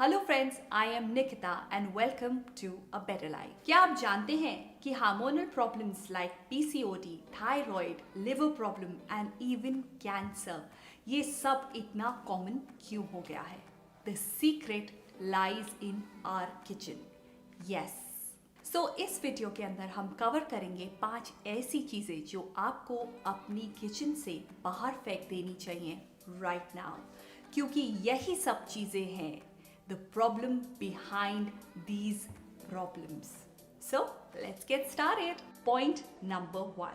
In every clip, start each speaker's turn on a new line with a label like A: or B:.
A: Hello friends, I am Nikita and welcome to a better life. क्या आप जानते हैं कि hormonal problems like PCOD, thyroid, liver problem and even cancer, ये सब इतना कॉमन क्यों हो गया है? The secret lies in our kitchen. Yes, so इस वीडियो के अंदर हम कवर करेंगे 5 ऐसी चीजें जो आपको अपनी किचन से बाहर फेंक देनी चाहिए राइट नाउ, क्योंकि यही सब चीजें हैं the problem behind these problems. So let's get started. Point number 1.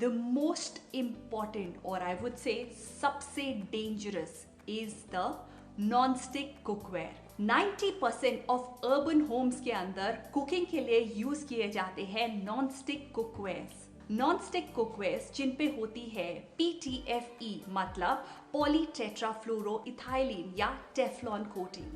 A: The most important, or I would say सबसे dangerous, is the non-stick cookware. 90% of urban homes के अंदर कुकिंग के लिए यूज किए जाते हैं non-stick cookwares. नॉन-स्टिक कुकवेयर्स जिन पे होती है PTFE मतलब पॉलीटेट्राफ्लोरोइथाइलीन या टेफ्लॉन कोटिंग,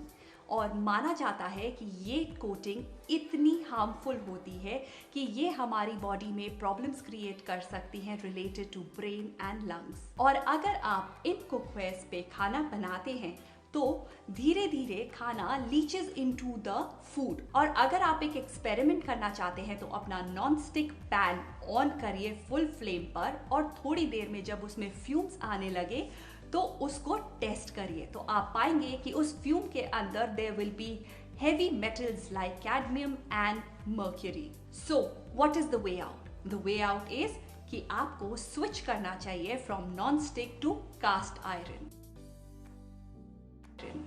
A: और माना जाता है कि ये कोटिंग इतनी हार्मफुल होती है कि ये हमारी बॉडी में प्रॉब्लम्स क्रिएट कर सकती हैं related to brain and lungs. और अगर आप इन कुकवेयर्स पे खाना बनाते हैं तो धीरे धीरे खाना लीचेस इनटू द फूड। और अगर आप एक एक्सपेरिमेंट करना चाहते हैं तो अपना नॉन स्टिक पैन ऑन करिए फुल फ्लेम पर, और थोड़ी देर में जब उसमें फ्यूम्स आने लगे तो उसको टेस्ट करिए, तो आप पाएंगे कि उस फ्यूम के अंदर there will be heavy metals like cadmium and mercury. So what is the way out? The way out is कि आपको स्विच करना चाहिए from non stick to cast iron.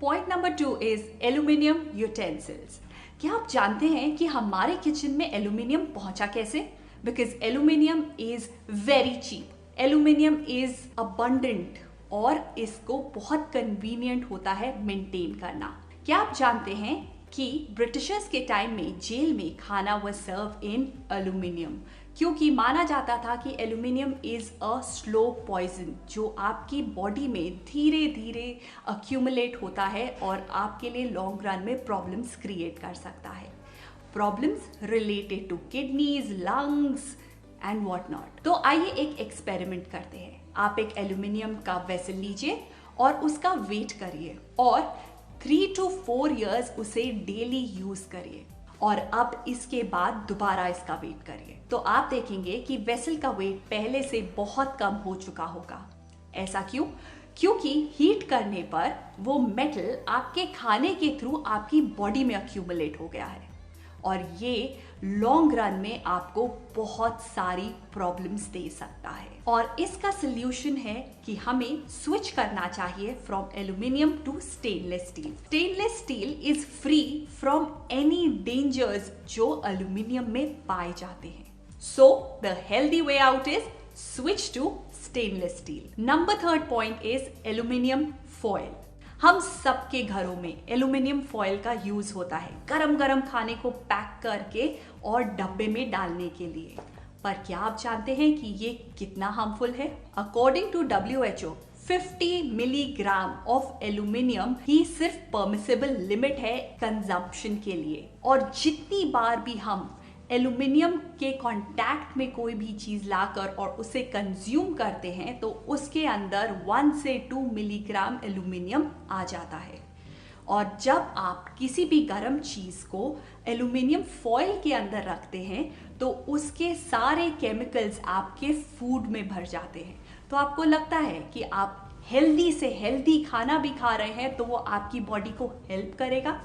A: Point number 2 is aluminium utensils. क्या आप जानते हैं कि हमारे किचन में एल्यूमिनियम पहुंचा कैसे? Because aluminium is very cheap, aluminium is abundant और इसको बहुत कन्वीनियंट होता है मेंटेन करना। क्या आप जानते हैं कि ब्रिटिशर्स के टाइम में जेल में खाना वाज सर्व इन एल्यूमिनियम, क्योंकि माना जाता था कि aluminium is a slow poison जो आपकी बॉडी में धीरे धीरे अक्यूमुलेट होता है और आपके लिए लॉन्ग रन में प्रॉब्लम्स क्रिएट कर सकता है, problems related to kidneys, lungs and what not. तो आइए एक एक्सपेरिमेंट करते हैं। आप एक एल्यूमिनियम का वेसल लीजिए और उसका वेट करिए और 3 to 4 years उसे डेली यूज करिए, और अब इसके बाद दोबारा इसका वेट करिए, तो आप देखेंगे कि वेसल का वेट पहले से बहुत कम हो चुका होगा। ऐसा क्यों? क्योंकि हीट करने पर वो मेटल आपके खाने के थ्रू आपकी बॉडी में अक्यूमुलेट हो गया है, और ये लॉन्ग रन में आपको बहुत सारी प्रॉब्लम्स दे सकता है। और इसका सल्यूशन है कि हमें स्विच करना चाहिए from aluminium to stainless steel. Stainless steel is free from any dangers जो एल्यूमिनियम में पाए जाते हैं। So the healthy way out is switch to stainless steel. Number 3rd point is aluminium foil. हम सबके घरों में एल्यूमिनियम फॉयल का यूज होता है गरम गरम खाने को पैक करके और डब्बे में डालने के लिए, पर क्या आप जानते हैं कि ये कितना हार्मफुल है? According to WHO 50 milligram of aluminium ही सिर्फ परमिसेबल लिमिट है कंजम्पशन के लिए, और जितनी बार भी हम एल्यूमिनियम के कांटेक्ट में कोई भी चीज लाकर और उसे कंज्यूम करते हैं तो उसके अंदर 1 से 2 मिलीग्राम एल्यूमिनियम आ जाता है। और जब आप किसी भी गर्म चीज को एल्यूमिनियम फॉयल के अंदर रखते हैं तो उसके सारे केमिकल्स आपके फूड में भर जाते हैं, तो आपको लगता है कि आप हेल्दी से हेल्दी खाना भी खा रहे हैं, तो वो आपकी बॉडी को हेल्प करेगा?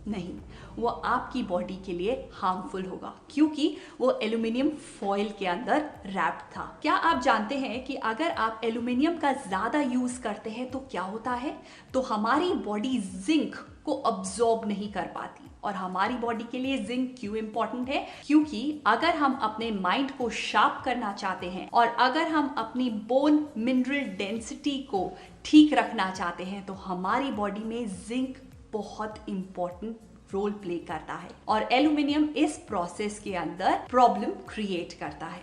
A: नहीं, वो आपकी बॉडी के लिए हार्मफुल होगा, क्योंकि वो एल्यूमिनियम फॉयल के अंदर रैप्ड था। क्या आप जानते हैं कि अगर आप एल्यूमिनियम का ज्यादा यूज करते हैं तो क्या होता है? तो हमारी बॉडी जिंक को अब्सॉर्ब नहीं कर पाती। और हमारी बॉडी के लिए जिंक क्यों इंपॉर्टेंट है? क्योंकि अगर हम अपने माइंड को शार्प करना चाहते हैं और अगर हम अपनी बोन मिनरल डेंसिटी को ठीक रखना चाहते हैं तो हमारी बॉडी में जिंक बहुत इंपॉर्टेंट रोल प्ले करता है, और एल्यूमिनियम इस प्रोसेस के अंदर प्रॉब्लम क्रिएट करता है।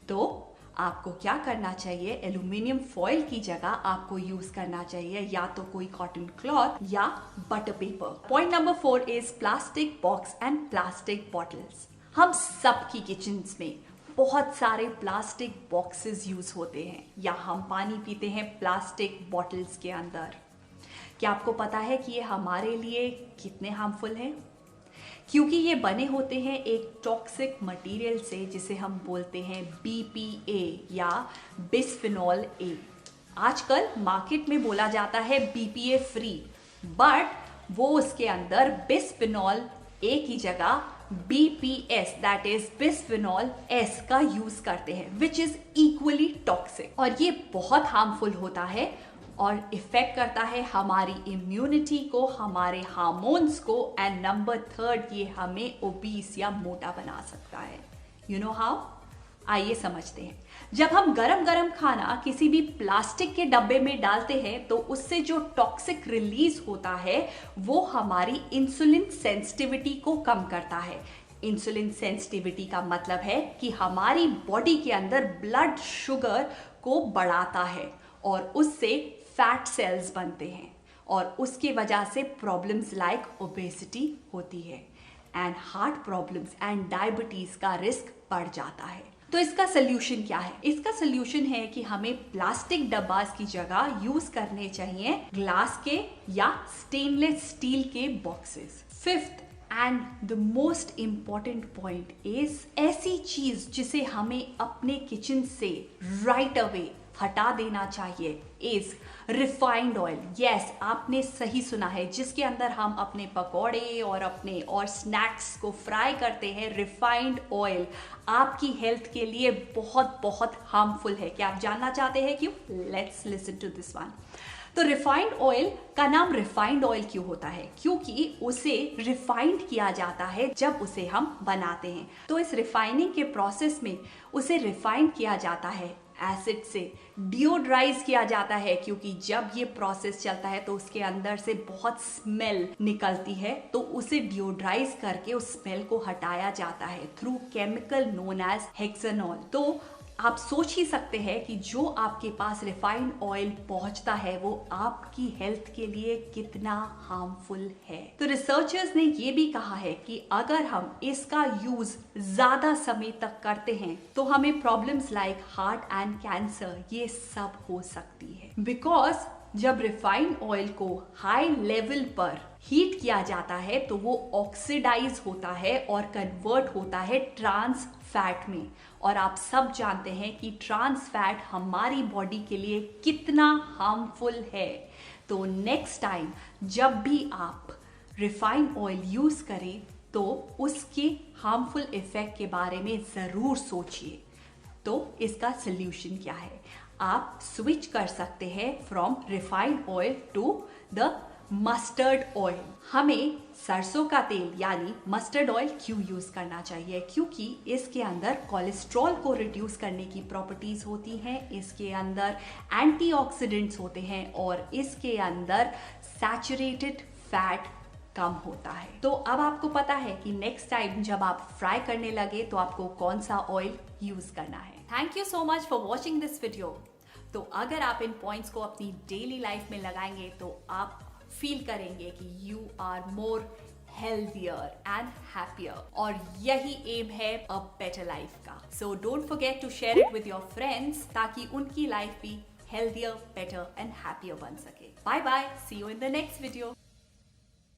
A: तो आपको क्या करना चाहिए? एल्यूमिनियम फॉयल की जगह आपको यूज करना चाहिए या तो कोई कॉटन क्लॉथ या butter paper. Point number 4 is plastic box and plastic bottles. हम सबकी किचन्स में बहुत सारे प्लास्टिक बॉक्सेस यूज होते हैं, या हम पानी पीते हैं प्लास्टिक बॉटल्स के अंदर। क्या आपको पता है कि ये हमारे लिए कितने हार्मफुल हैं? क्योंकि ये बने होते हैं एक टॉक्सिक मटेरियल से जिसे हम बोलते हैं BPA या बिस्फेनॉल A। आजकल मार्केट में बोला जाता है BPA फ्री, बट वो उसके अंदर बिस्फेनॉल A की जगह BPS that is bisphenol S का यूज करते हैं, विच इज इक्वली टॉक्सिक। और ये बहुत हार्मफुल होता है और इफेक्ट करता है हमारी इम्यूनिटी को, हमारे हार्मोन्स को, एंड नंबर 3 ये हमें ओबीस या मोटा बना सकता है। You know how? आइए समझते हैं। जब हम गरम गरम खाना किसी भी प्लास्टिक के डब्बे में डालते हैं तो उससे जो टॉक्सिक रिलीज होता है वो हमारी इंसुलिन सेंसिटिविटी को कम करता है। इंसुलिन सेंसिटिविटी का मतलब है कि हमारी बॉडी के अंदर ब्लड शुगर को बढ़ाता है और उससे फैट सेल्स बनते हैं और उसकी वजह से प्रॉब्लम्स लाइक ओबेसिटी होती है and heart problems and diabetes का रिस्क बढ़ जाता है। तो इसका सोल्यूशन क्या है? इसका सोल्यूशन है कि हमें प्लास्टिक डब्बास की जगह यूज करने चाहिए ग्लास के या स्टेनलेस स्टील के boxes. Fifth and the most important point is ऐसी चीज जिसे हमें अपने किचन से राइट अवे हटा देना चाहिए इज रिफाइंड ऑयल। यस, आपने सही सुना है, जिसके अंदर हम अपने पकौड़े और स्नैक्स को फ्राई करते हैं। रिफाइंड ऑयल आपकी हेल्थ के लिए बहुत बहुत हार्मफुल है। क्या आप जानना चाहते हैं क्यों? Let's listen to this one. तो रिफाइंड ऑयल का नाम रिफाइंड ऑयल क्यों होता है? क्योंकि उसे रिफाइंड किया जाता है जब उसे हम बनाते हैं। तो इस रिफाइनिंग के प्रोसेस में उसे रिफाइंड किया जाता है, एसिड से डिओड्राइज किया जाता है, क्योंकि जब ये प्रोसेस चलता है तो उसके अंदर से बहुत स्मेल निकलती है, तो उसे डिओड्राइज करके उस स्मेल को हटाया जाता है through chemical known as hexanol. तो आप सोच ही सकते हैं कि जो आपके पास रिफाइंड ऑयल पहुंचता है वो आपकी हेल्थ के लिए कितना हार्मफुल है। तो रिसर्चर्स ने ये भी कहा है कि अगर हम इसका यूज ज्यादा समय तक करते हैं तो हमें problems like heart and cancer ये सब हो सकती है। बिकॉज जब रिफाइंड ऑयल को हाई लेवल पर हीट किया जाता है तो वो ऑक्सीडाइज होता है और कन्वर्ट होता है ट्रांस फैट में। और आप सब जानते हैं कि ट्रांस फैट हमारी बॉडी के लिए कितना हार्मफुल है। तो नेक्स्ट टाइम जब भी आप रिफाइंड ऑयल यूज करें तो उसके हार्मफुल इफेक्ट के बारे में जरूर सोचिए। तो इसका सोल्यूशन क्या है? आप स्विच कर सकते हैं from refined oil to the mustard oil. हमें सरसों का तेल यानी मस्टर्ड ऑयल क्यों यूज करना चाहिए? क्योंकि इसके अंदर कोलेस्ट्रॉल को रिड्यूस करने की प्रॉपर्टीज होती हैं, इसके अंदर एंटीऑक्सीडेंट्स होते हैं और इसके अंदर सैचुरेटेड फैट कम होता है। तो अब आपको पता है कि नेक्स्ट टाइम जब आप फ्राई करने लगे तो आपको कौन सा ऑयल यूज करना है। Thank you so much for watching this video. तो अगर आप इन पॉइंट्स को अपनी डेली लाइफ में लगाएंगे तो आप फील करेंगे कि you are more healthier and happier, और यही एम है अ बेटर लाइफ का। So don't forget to share it with your friends ताकि उनकी लाइफ भी हेल्थियर, बेटर एंड हैप्पियर बन सके। Bye bye, see you in the next video.